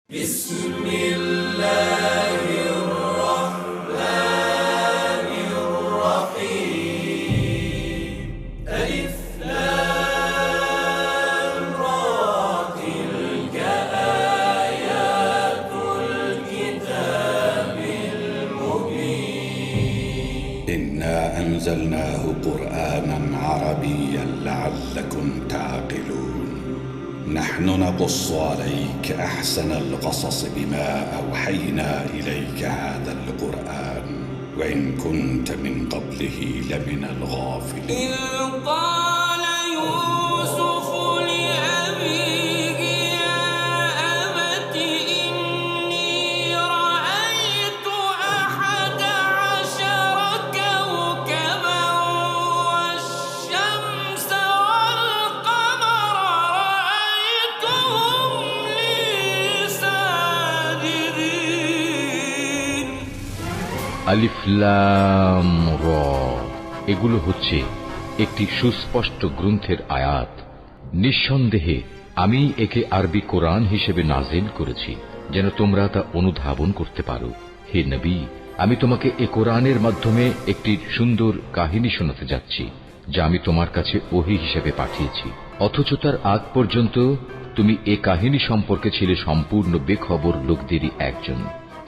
بسم الله الرحمن الرحيم ألف لام را تلك آيات الكتاب المبين إنا أنزلناه قرآنا عربيا لعلكم تعقلون نحن نقص عليك أحسن القصص بما أوحينا إليك هذا القرآن وإن كنت من قبله لمن الغافلين إذ قال يوسف لأبيه يا أبت إني رأيت 11 كوكبا والشمس والقمر رأيتهم لي ساجدين আলিফ লাম র এগুলো হচ্ছে একটি সুস্পষ্ট গ্রন্থের আয়াত। নিঃসন্দেহে আমি একে আরবি কোরআন হিসেবে নাজিল করেছি যেন তোমরা তা অনুধাবন করতে পারো। হে নবী, আমি তোমাকে এ কোরআনের মাধ্যমে একটি সুন্দর কাহিনী শোনাতে যাচ্ছি যা আমি তোমার কাছে ওহী হিসেবে পাঠিয়েছি, অথচ তার আগ পর্যন্ত তুমি এ কাহিনী সম্পর্কে ছিলে সম্পূর্ণ বেখবর লোকদেরই একজন।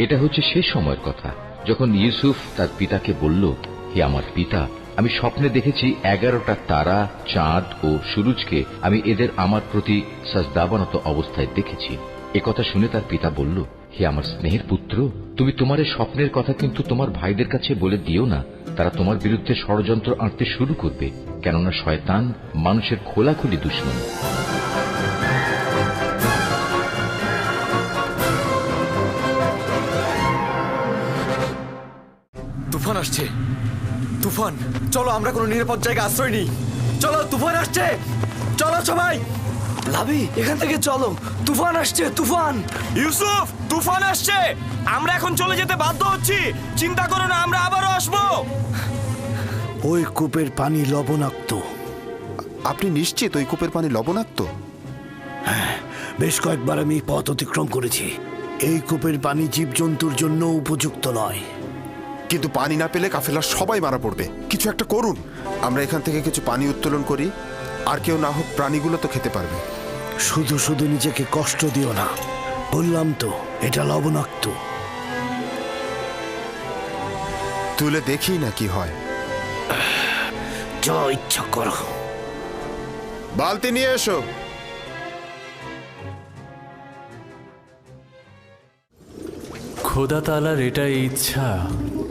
এটা হচ্ছে সে সময়ের কথা যখন ইউসুফ তার পিতাকে বলল, হে আমার পিতা, আমি স্বপ্নে দেখেছি 11টা তারা, চাঁদ ও সূরজকে আমি এদের আমার প্রতি সাজদাবনত অবস্থায় দেখেছি। একথা শুনে তার পিতা বলল, হে আমার স্নেহের পুত্র, তুমি তোমার এই স্বপ্নের কথা কিন্তু তোমার ভাইদের কাছে বলে দিও না, তারা তোমার বিরুদ্ধে ষড়যন্ত্র আঁটতে শুরু করবে, কেননা শয়তান মানুষের খোলাখুলি দুশমন। তুফান আসছে, তুফান! চলো আমরা কোনো নিরাপদ জায়গায় আশ্রয় নিই। চলো, তুফান আসছে, চলো সবাই। লাভি, এখান থেকে চলো, তুফান আসছে, তুফান! ইউসুফ, তুফান আসছে, আমরা এখন চলে যেতে বাধ্য হচ্ছি। চিন্তা করো না, আমরা আবারও আসবো। ওই কূপের পানি লবণাক্ত। আপনি নিশ্চিত ওই কূপের পানি লবণাক্ত? হ্যাঁ, বেশ কয়েকবার আমি পথ অতিক্রম করেছি। এই কূপের পানি জীবজন্তুর জন্য উপযুক্ত নয়। কিন্তু পানি না পেলে কাফেলার সবাই মারা পড়বে। কিছু একটা করুন। আমরা এখান থেকে কিছু পানি উত্তোলন করি, আর কেউ না হোক প্রাণীগুলো তো খেতে পারবে। শুধু শুধু নিজেকে কষ্ট দিও না, বললাম তো এটা লবণাক্ত। তুলে দেখি না কি হয়। যা ইচ্ছা করো। বালতি নিয়ে এসো। খোদা তাআলার এটাই ইচ্ছা,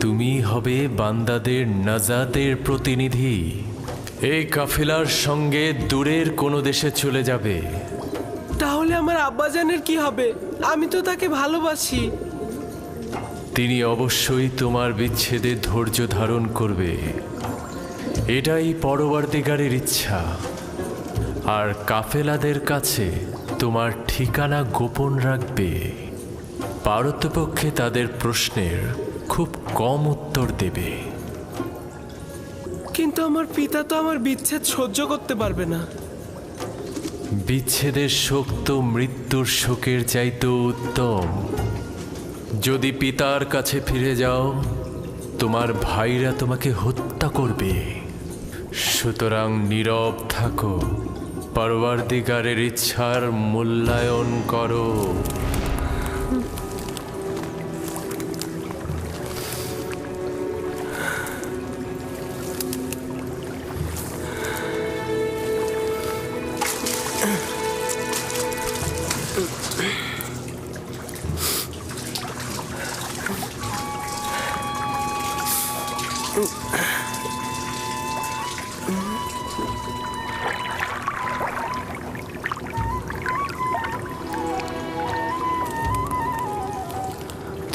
তুমি হবে বান্দাদের নাজাতের প্রতিনিধি। এই কাফেলার সঙ্গে দূরের কোনো দেশে চলে যাবে। তাহলে আমার আব্বাজানের কি হবে? আমি তো তাকে ভালোবাসি। তিনি অবশ্যই তোমার বিচ্ছেদে ধৈর্য ধারণ করবে, এটাই পরবর্তীকারের ইচ্ছা। আর কাফেলাদের কাছে তোমার ঠিকানা গোপন রাখবে। পারতপক্ষে তাদের প্রশ্নের খুব কম উত্তর দেবে। কিন্তু আমার পিতা তো আমার বিচ্ছেদ সহ্য করতে পারবে না। বিচ্ছেদের শোক তো মৃত্যুর শোকের চাইতেও উত্তম। যদি পিতার কাছে ফিরে যাও, তোমার ভাইরা তোমাকে হত্যা করবে। সুতরাং নীরব থাকো, পরওয়ারদিগারের ইচ্ছার মূল্যায়ন করো।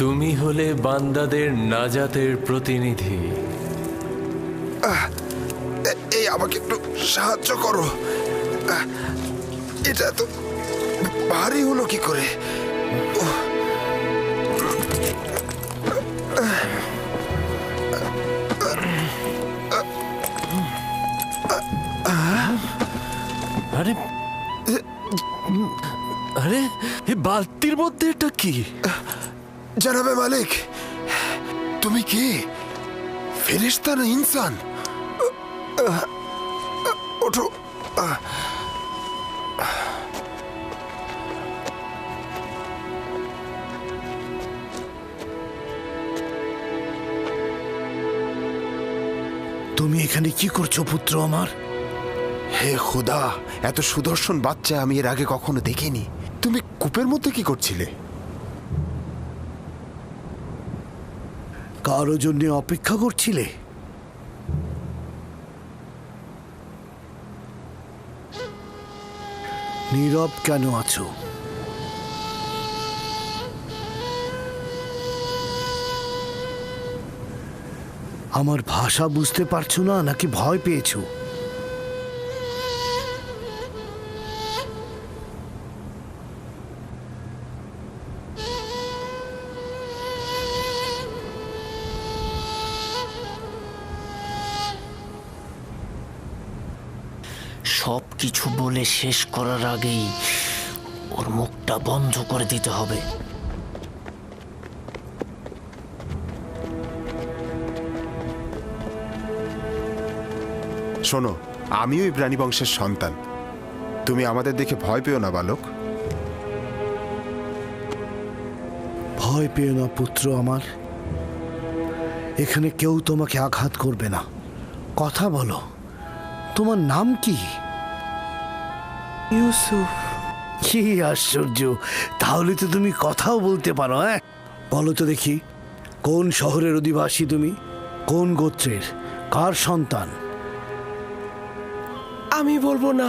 তুমি হলে বান্দাদের নাজাতের প্রতিনিধি। এই আমাকে একটু সাহায্য করো। এটা তো ভারী হলো কি করে? আরে আরে, এই বালতির মধ্যে এটা ব্যাপারটা কি? জানাবে মালিক, তুমি কি ফেরেশতা না ইনসান? ওঠো। তুমি এখানে কি করছো পুত্র আমার? হে খোদা, এত সুদর্শন বাচ্চা আমি এর আগে কখনো দেখিনি। তুমি কূপের মধ্যে কি করছিলে? কারো জন্য অপেক্ষা করছিলে? নীরব কেন আছো? আমার ভাষা বুঝতে পারছো না নাকি ভয় পেয়েছো? সব কিছু বলে শেষ করার আগেই ওর মুখটা বন্ধ করে দিতে হবে। শোনো, আমিও এই প্রাণী বংশের সন্তান। তুমি আমাদের দেখে ভয় পেও না বালক। ভয় পেও না পুত্র আমার। এখানে কেউ তোমাকে আঘাত করবে না। কথা বলো, তোমার নাম কি? ইউসুফ। কি আশ্চর্য, তাহলে তো তুমি কথাও বলতে পারো। হ্যাঁ, বলো তো দেখি, কোন শহরের অধিবাসী তুমি? কোন গোত্রের? কার সন্তান? আমি বলবো না।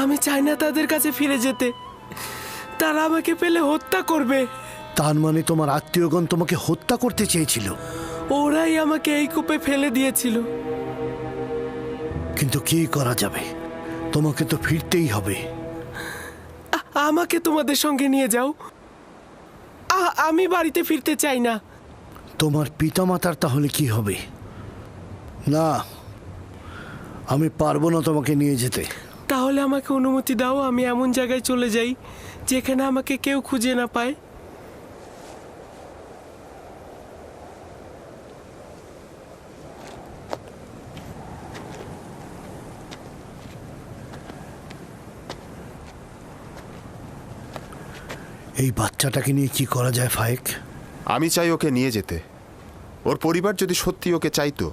আমি চাই না তাদের কাছে ফিরে যেতে। তারা আমাকে পেলে হত্যা করবে। তার মানে তোমার আত্মীয়গণ তোমাকে হত্যা করতে চেয়েছিল? ওরাই আমাকে এই কূপে ফেলে দিয়েছিল। কিন্তু কি করা যাবে, তোমাকে তো ফিরতেই হবে। আমাকে তোমাদের সঙ্গে নিয়ে যাও। আমি বাড়িতে ফিরতে চাই না। তোমার পিতামাতার তাহলে কি হবে? না, আমি পারবো না তোমাকে নিয়ে যেতে। তাহলে আমাকে অনুমতি দাও, আমি এমন জায়গায় চলে যাই যেখানে আমাকে কেউ খুঁজে না পায়। এই বাচ্চাটাকে নিয়ে কি করা যায় ফায়েক? আমি চাই ওকে নিয়ে যেতে। ওর পরিবার যদি সত্যি ওকে চাইতো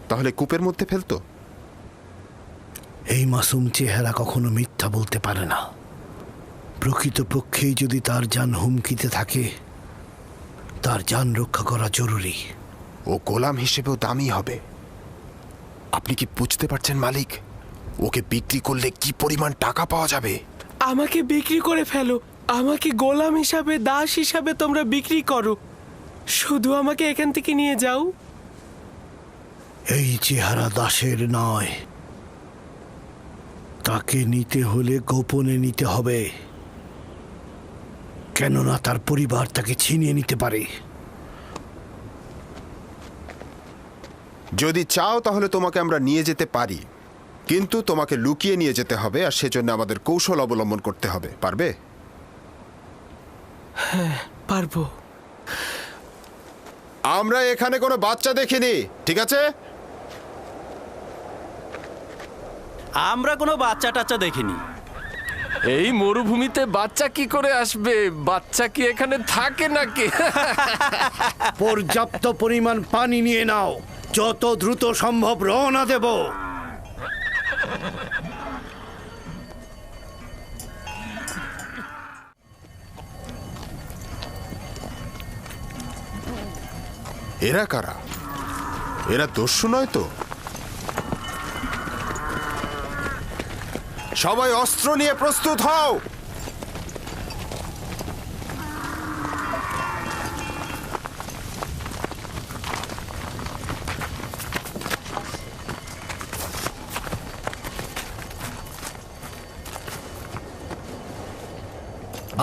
তাহলে কূপের মধ্যে ফেলতো। এই মাসুম চেহারা কখনো মিথ্যা বলতে পারে না। প্রকৃতপক্ষেই যদি তার জান হুমকিতে থাকে, তার জান রক্ষা করা জরুরি। ও গোলাম হিসেবেও দামি হবে। আপনি কি বুঝতে পারছেন মালিক? ওকে বিক্রি করলে কি পরিমাণ টাকা পাওয়া যাবে? আমাকে বিক্রি করে ফেলো। আমাকে গোলাম হিসাবে, দাস হিসাবে তোমরা বিক্রি করো। শুধু আমাকে এখান থেকে নিয়ে যাও। এই চেহারা দাসের নয়। তাকে নিতে হলে গোপনে নিতে হবে, কেননা তার পরিবার তাকে ছিনিয়ে নিতে পারে। যদি চাও তাহলে তোমাকে আমরা নিয়ে যেতে পারি, কিন্তু তোমাকে লুকিয়ে নিয়ে যেতে হবে, আর সেজন্য আমাদের কৌশল অবলম্বন করতে হবে। পারবে? হ্যাঁ, পারবো। আমরা এখানে কোনো বাচ্চা দেখিনি, ঠিক আছে? আমরা কোনো বাচ্চা টাচ্চা দেখিনি। এই মরুভূমিতে বাচ্চা কি করে আসবে? বাচ্চা কি এখানে থাকে নাকি? পর্যাপ্ত পরিমাণ পানি নিয়ে নাও, যত দ্রুত সম্ভব রওনা দেব। এরা কারা? এরা দস্যু নয় তো? সবাই অস্ত্র নিয়ে প্রস্তুত হও।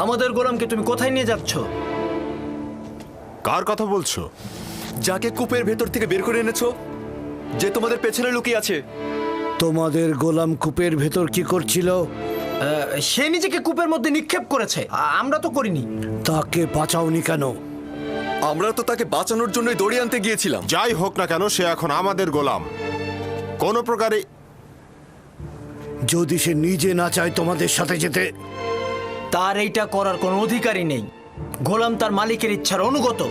আমাদের গোলামকে তুমি কোথায় নিয়ে যাচ্ছ? কার কথা বলছো? যাকে কূপের ভেতর থেকে বের করে এনেছো, যে তোমাদের পেছনে লুকিয়ে আছে। তোমাদের গোলাম কূপের ভেতর কি করছিল? সে নিজেকে কূপের মধ্যে নিক্ষেপ করেছে, আমরা তো করিনি। তাকে বাঁচাওনি কেন? আমরা তো তাকে বাঁচানোর জন্যই দড়ি আনতে গিয়েছিলাম। যাই হোক না কেন, সে এখন আমাদের গোলাম। কোনো প্রকারে যদি সে নিজে না চায় তোমাদের সাথে যেতে, তার এইটা করার কোনো অধিকারই নেই। গোলাম তার মালিকের ইচ্ছার অনুগত।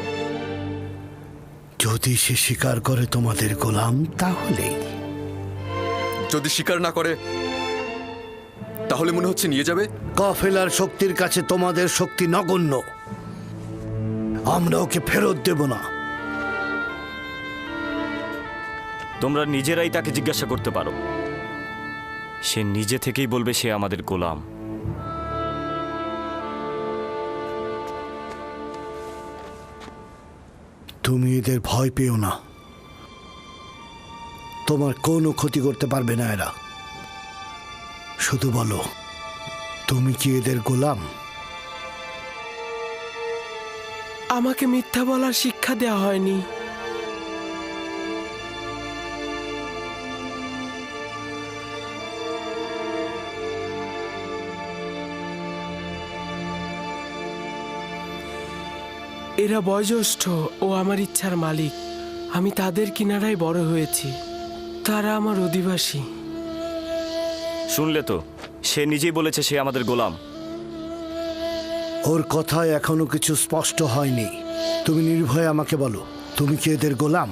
যদি সে স্বীকার করে তোমাদের গোলাম, তাহলেই। যদি স্বীকার না করে তাহলে মনে হচ্ছে নিয়ে যাবে। কাফেলার শক্তির কাছে তোমাদের শক্তি নগণ্য। আমরা ওকে ফেরত দেব না। তোমরা নিজেরাই তাকে জিজ্ঞাসা করতে পারো, সে নিজে থেকেই বলবে সে আমাদের গোলাম। তুমি এদের ভয় পেও না, তোমার কোনো ক্ষতি করতে পারবে না এরা। শুধু বলো, তুমি কি এদের গোলাম? আমাকে মিথ্যা বলার শিক্ষা দেওয়া হয়নি। এরা বয়োজ্যেষ্ঠ ও আমার ইচ্ছার মালিক। আমি তাদের কিনারায় বড় হয়েছি, তারা আমার অধিবাসী। শুনলে তো, সে নিজেই বলেছে সে আমাদের গোলাম। ওর কথায় এখনো কিছু স্পষ্ট হয়নি। তুমি নির্ভয়ে আমাকে বলো, তুমি কি এদের গোলাম?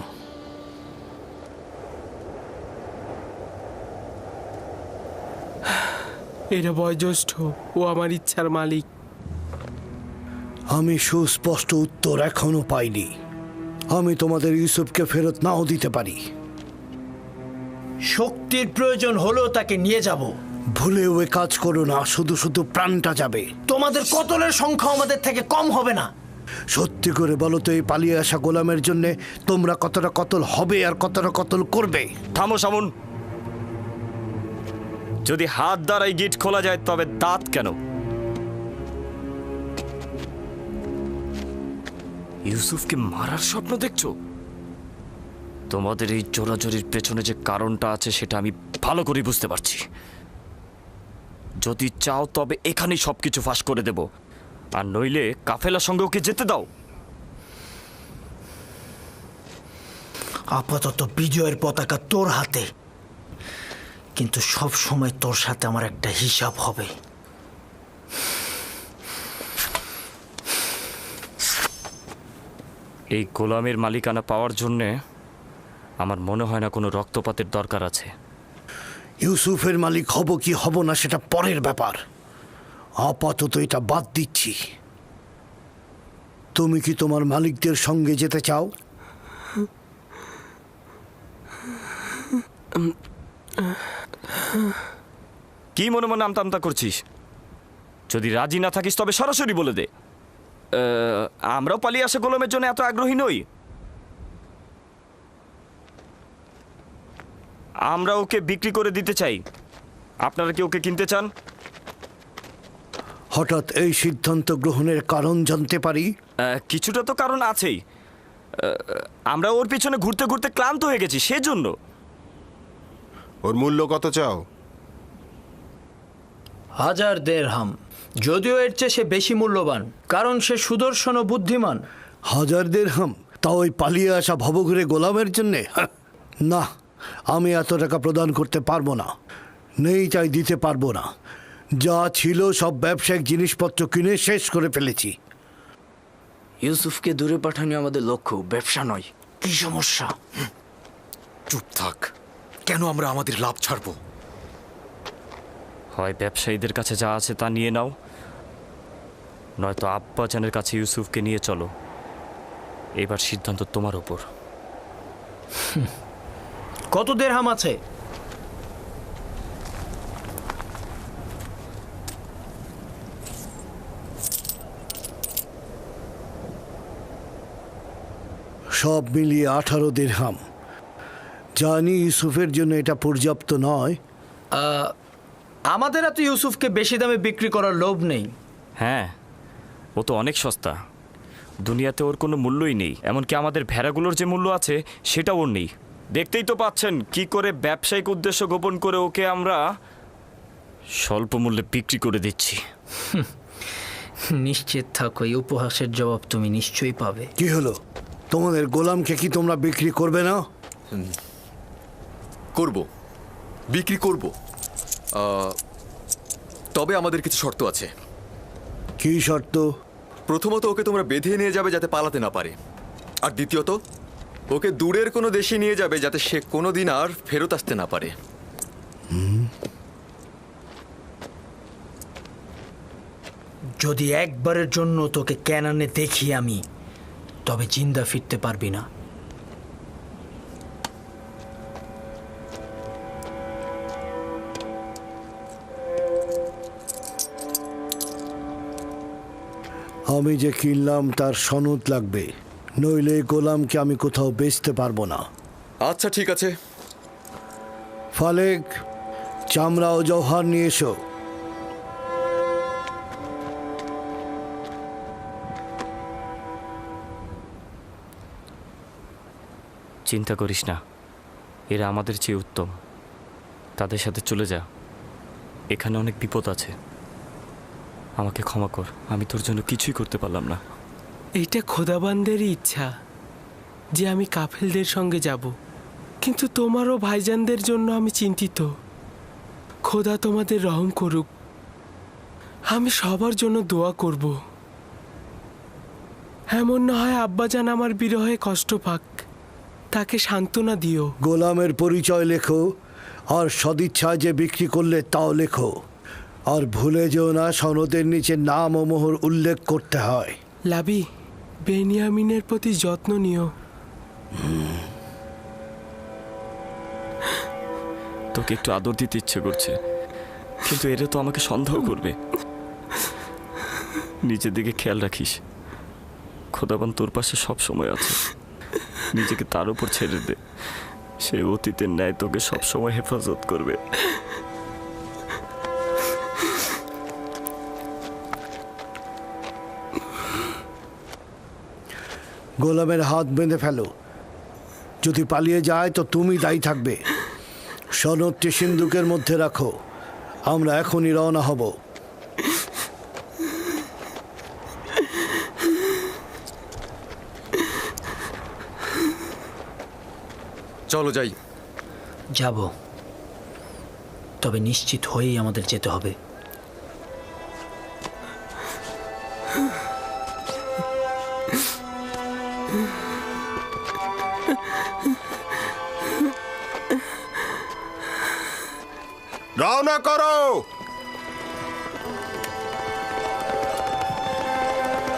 এরা বয়োজ্যেষ্ঠ ও আমার ইচ্ছার মালিক। আমি সুস্পষ্ট উত্তর এখনো পাইনি। আমি তোমাদের ইউসুফকে ফেরত নাও দিতে পারি। শক্তির প্রয়োজন হলেও তাকে নিয়ে যাব। ভুলেও এ কাজ করো না, শুধু শুধু প্রাণটা যাবে। তোমাদের কতলের সংখ্যা আমাদের থেকে কম হবে না। সত্যি করে বলো তো, এই পালিয়ে আসা গোলামের জন্য তোমরা কতটা কতল হবে আর কতটা কতল করবে? থামো সামুন। যদি হাত দ্বারাই গিট খোলা যায় তবে দাঁত কেন? ইউসুফকে মারার স্বপ্ন দেখছো? তোমাদের এই জোরাজোরির পেছনে যে কারণটা আছে সেটা আমি ভালো করে বুঝতে পারছি। যদি চাও তবে এখানেই সবকিছু ফাঁস করে দেব, আর নইলে কাফেলার সঙ্গে ওকে যেতে দাও। আপাতত বিজয়ের পতাকা তোর হাতে, কিন্তু সব সময় তোর সাথে আমার একটা হিসাব হবে। এই গোলামের মালিকানা পাওয়ার জন্যে আমার মনে হয় না কোনো রক্তপাতের দরকার আছে। ইউসুফের মালিক হব কি হব না সেটা পরের ব্যাপার। আপাতত এটা বাদ দিচ্ছি। তুমি কি তোমার মালিকদের সঙ্গে যেতে চাও? কি মনে মনে আমতা আমতা করছিস? যদি রাজি না থাকিস তবে সরাসরি বলে দে। আমরাও পালিয়ে আসা গোলামের জন্য এত আগ্রহী নই। আমরা ওকে বিক্রি করে দিতে চাই। আপনারা কি ওকে কিনতে চান? হঠাৎ এই সিদ্ধান্ত গ্রহণের কারণ জানতে পারি? কিছুটা তো কারণ আছেই। আমরা ওর পিছনে ঘুরতে ঘুরতে ক্লান্ত হয়ে গেছি, সেজন্য। ওর মূল্য কত চাও? 1000 দিরহাম। যদিও এর চেয়ে সে বেশি মূল্যবান, কারণ সে সুদর্শন ও বুদ্ধিমান। 1000 দিরহাম? তা ওই পালিয়ে আসা ভবঘুরে গোলামের জন্যে? না, আমি এত টাকা প্রদান করতে পারবো না। নেই তাই দিতে পারবো না। যা ছিল সব ব্যবসায়িক জিনিসপত্র কিনে শেষ করে ফেলেছি। ইউসুফকে দূরে পাঠানো আমাদের লক্ষ্য, ব্যবসা নয়। কি সমস্যা? চুপ থাক। কেন আমরা আমাদের লাভ ছাড়বো? হয় ব্যবসায়ীদের কাছে যা আছে তা নিয়ে নাও, নয়তো আব্বাজানের কাছে ইউসুফকে নিয়ে চলো। এবার সিদ্ধান্ত তোমার ওপর। কত দিরহাম আছে? সব মিলিয়ে 18 দিরহাম। জানি ইউসুফের জন্য এটা পর্যাপ্ত নয়। আমাদের এত ইউসুফকে বেশি দামে বিক্রি করার লোভ নেই। হ্যাঁ, ও তো অনেক সস্তা। দুনিয়াতে ওর কোনো মূল্যই নেই। এমনকি আমাদের ভেড়াগুলোর যে মূল্য আছে সেটা ওর নেই। দেখতেই তো পাচ্ছেন কি করে ব্যবসায়িক উদ্দেশ্য গোপন করে ওকে আমরা স্বল্প মূল্যে বিক্রি করে দিচ্ছি। নিশ্চিত থাকো, এই উপহাসের জবাব তুমি নিশ্চয়ই পাবে। কি হলো, তোমাদের গোলামকে কি তোমরা বিক্রি করবে না? করব, বিক্রি করব, তবে আমাদের কিছু শর্ত আছে। কি শর্ত? প্রথমত, ওকে তোমরা বেঁধে নিয়ে যাবে যাতে পালাতে না পারে, আর দ্বিতীয়ত, ওকে দূরের কোনো দেশে নিয়ে যাবে যাতে সে কোনোদিন আর ফেরত আসতে না পারে। যদি একবারের জন্য তোকে ক্যানানে দেখি আমি, তবে জিন্দা ফিরতে পারবি না। আমি যে কিনলাম তার সনদ লাগবে, নইলে এই গোলামকে আমি কোথাও বেচতে পারবো না। আচ্ছা, ঠিক আছে। ফালেক, চামড়া ও জওহার নিয়ে এসো। চিন্তা করিস না, এরা আমাদের চেয়ে উত্তম। তাদের সাথে চলে যা, এখানে অনেক বিপদ আছে। আমাকে ক্ষমা কর, আমি তোর জন্য কিছুই করতে পারলাম না। এইটা খোদাবান্দেরই ইচ্ছা যে আমি কাফেলদের সঙ্গে যাব, কিন্তু তোমারও ভাইজানদের জন্য আমি চিন্তিত। খোদা তোমাদের রহম করুক। আমি সবার জন্য দোয়া করব। এমন না হয় আব্বাজান আমার বিরহে কষ্ট পাক, তাকে সান্ত্বনা দিও। গোলামের পরিচয় লেখো, আর সদিচ্ছায় যে বিক্রি করলে তাও লেখো। আর ভুলে যেও না, সনদের নিচে নাম ও মোহর উল্লেখ করতে হয়। লাবি, বেনিয়ামিনের প্রতি যত্ন নিও। তোকে একটু আদর দিতে ইচ্ছে করছে, কিন্তু এরা তো আমাকে সন্দেহ করবে। নিজের দিকে খেয়াল রাখিস, খোদাবান তোর পাশে সব সময় আছে। নিজেকে তার উপর ছেড়ে দে, সে অতীতের ন্যায় তোকে সবসময় হেফাজত করবে। গোলামের হাত বেঁধে ফেলো, যদি পালিয়ে যায় তো তুমি দায়ী থাকবে। সনদটি সিন্দুকের মধ্যে রাখো, আমরা এখনই রওনা হব। চলো যাই। যাব, তবে নিশ্চিত হয়েই আমাদের যেতে হবে। রওনা করো,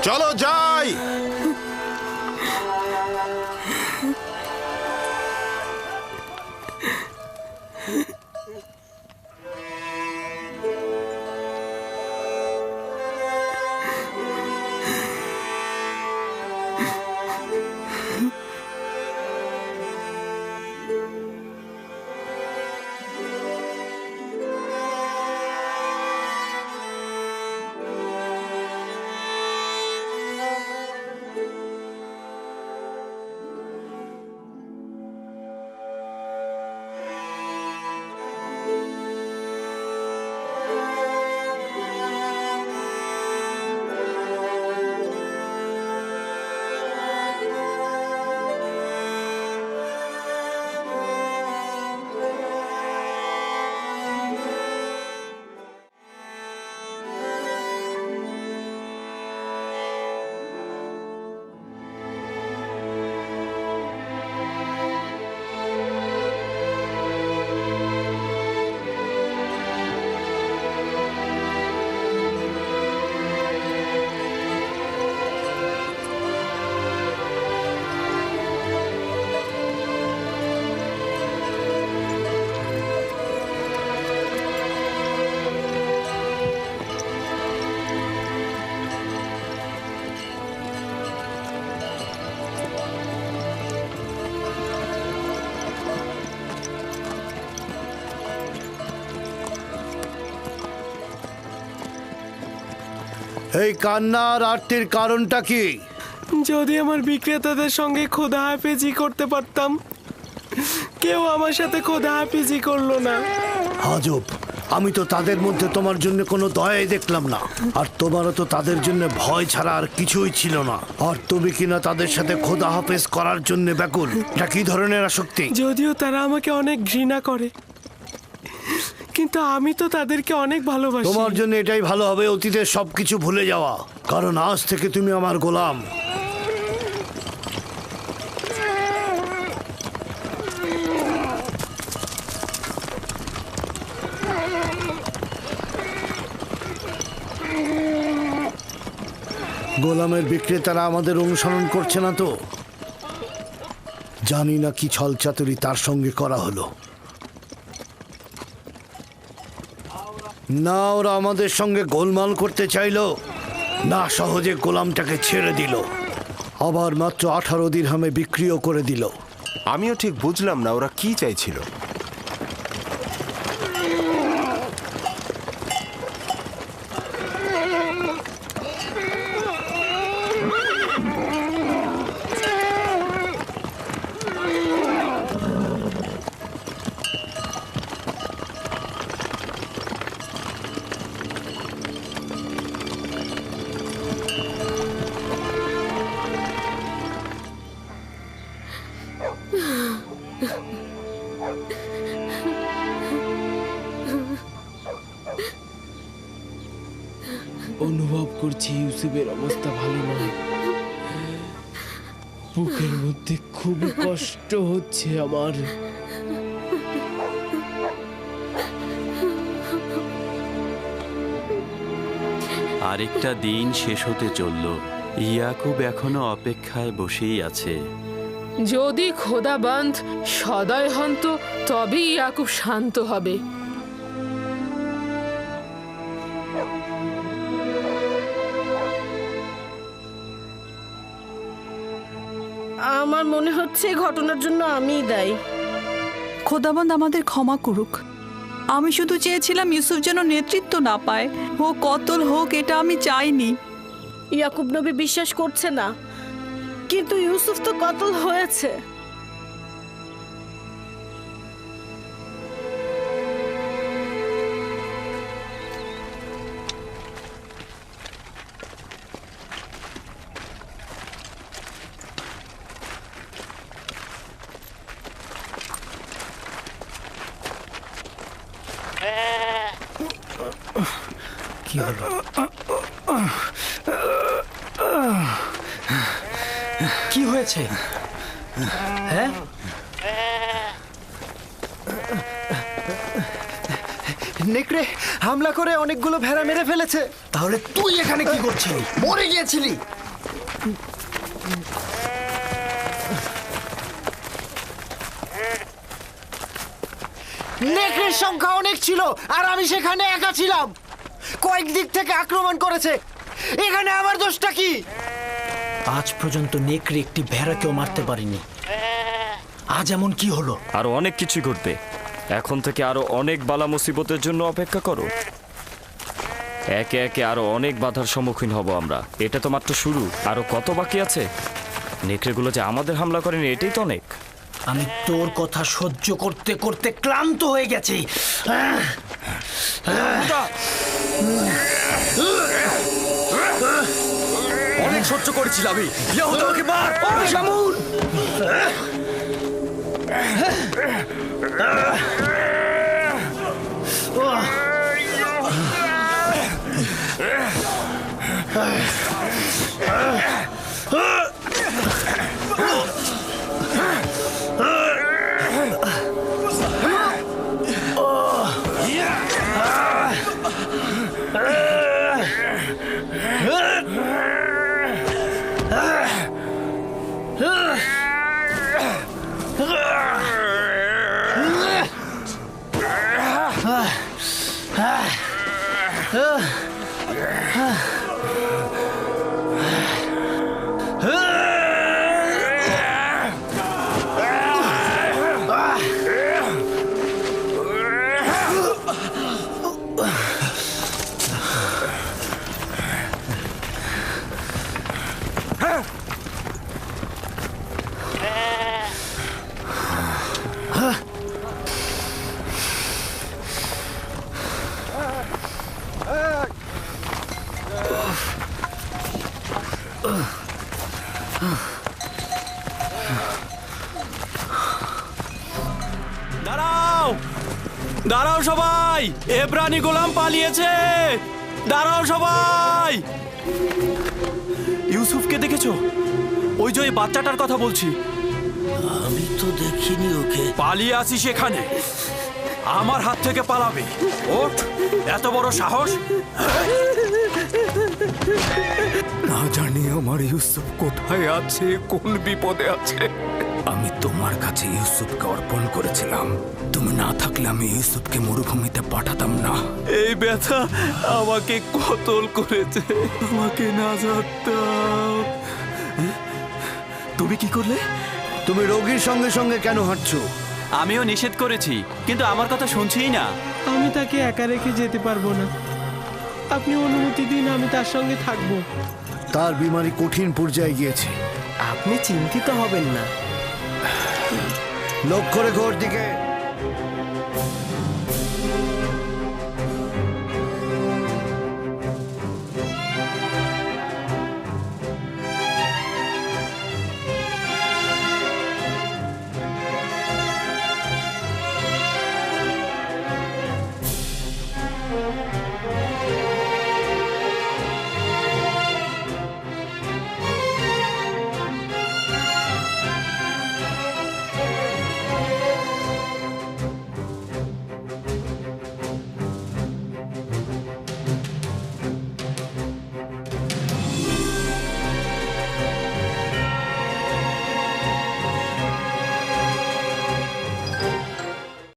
চলো যাই। এই কান্নার আরতির কারণটা কি? যদি আমার বিক্রেতাদের সঙ্গে খোদা হাফেজি করতে পারতাম, কেউ আমার সাথে খোদা হাফেজি করলো না। আজব, আমি তো তাদের মধ্যে তোমার জন্য কোনো দয়াই দেখলাম না, আর তোমারও তো তাদের জন্য ভয় ছাড়া আর কিছুই ছিল না। আর তুমি কিনা তাদের সাথে খোদা হাফেজ করার জন্য ব্যাকুল। এটা কি ধরনের আসক্তি? যদিও তারা আমাকে অনেক ঘৃণা করে, কিন্তু আমি তো তাদেরকে অনেক ভালোবাসি। তোমার জন্য এটাই ভালো হবে অতীতের সবকিছু ভুলে যাওয়া, কারণ আজ থেকে তুমি আমার গোলাম। গোলামের বিক্রেতারা আমাদের অনুসরণ করছে না তো? জানি না কি ছলচাতুরি তার সঙ্গে করা হলো। না ওরা আমাদের সঙ্গে গোলমাল করতে চাইলো, না সহজে গোলামটাকে ছেড়ে দিল, আবার মাত্র 18 দিরহামে বিক্রিও করে দিল। আমিও ঠিক বুঝলাম না ওরা কি চাইছিল। অনুভব করছি ইউসুফের অবস্থা ভালো নয়। বুকের মধ্যে খুবই কষ্ট হচ্ছে আমার। আরেকটা দিন শেষ হতে চলল। ইয়াকুব এখনো অপেক্ষায় বসেই আছে। যদি খোদাবন্ধ সদয় হন তো তবেই ইয়াকুব শান্ত হবে। আমার মনে হচ্ছে এই ঘটনার জন্য আমিই দায়ী। খোদাবন্দ আমাদের ক্ষমা করুক। আমি শুধু চেয়েছিলাম ইউসুফ যেন নেতৃত্ব না পায়, ও কতল হোক এটা আমি চাইনি। ইয়াকুব নবী বিশ্বাস করছে না, কিন্তু ইউসুফ তো কতল হয়েছে। কি হলো? কি হয়েছে? হ্যাঁ, নেকড়ে হামলা করে অনেকগুলো ভেড়া মেরে ফেলেছে। তাহলে তুই এখানে কি করছিলি? মরে গিয়েছিলি। নেকড়ের সংখ্যা অনেক ছিল আর আমি সেখানে একা ছিলাম। কয়েক দিক থেকে আক্রমণ করেছে, এখানে আমার দোষটা কি? আজ পর্যন্ত নেকড়ে একটি ভেড়াকেও মারতে পারিনি, আজ এমন কি হলো? আরো অনেক কিছু ঘটবে। এখন থেকে আরো অনেক বালা মুসিবতের জন্য অপেক্ষা করো। একে একে আরো অনেক বাধার সম্মুখীন হব আমরা। এটা তো মাত্র শুরু, আরো কত বাকি আছে। নেকড়েগুলো যে আমাদের হামলা করেনি এটাই তো অনেক। আমি তোর কথা সহ্য করতে করতে ক্লান্ত হয়ে গেছি। অনেক সহ্য করেছিল আমি। ওকে মার। দাঁড়াও দাঁড়াও সবাই, এব্রানি গোলাম পালিয়েছে। দাঁড়াও সবাই। ইউসুফকে দেখেছো? ওই যে ওই বাচ্চাটার কথা বলছি। আমি তো দেখিনি ওকে। পালিয়ে আসিস এখানে, আমার হাত থেকে পালাবে? ওঠ, এত বড় সাহস! না জানি আমার ইউসুফ কোথায় আছে, কোন বিপদে আছে। আমি তোমার কাছে ইউসুফকে অর্পণ করেছিলাম। তুমি না থাকলে আমি ইউসুফকে মরুভূমিতে পাঠাতাম না। এই ব্যথা আমাকে কতল করেছে, আমাকে নাজাত দাও। তুমি কি করলে? তুমি রোগীর সঙ্গে সঙ্গে কেন হাঁটছো? আমিও নিষেধ করেছি, কিন্তু আমার কথা শুনছেই না। আমি তাকে একা রেখে যেতে পারবো না। আপনি অনুমতি দিন, আমি তার সঙ্গে থাকবো। তার বিমারি কঠিন পর্যায়ে গিয়েছে। আপনি চিন্তিত হবেন না। লক্ষ্য রেখো ওর দিকে।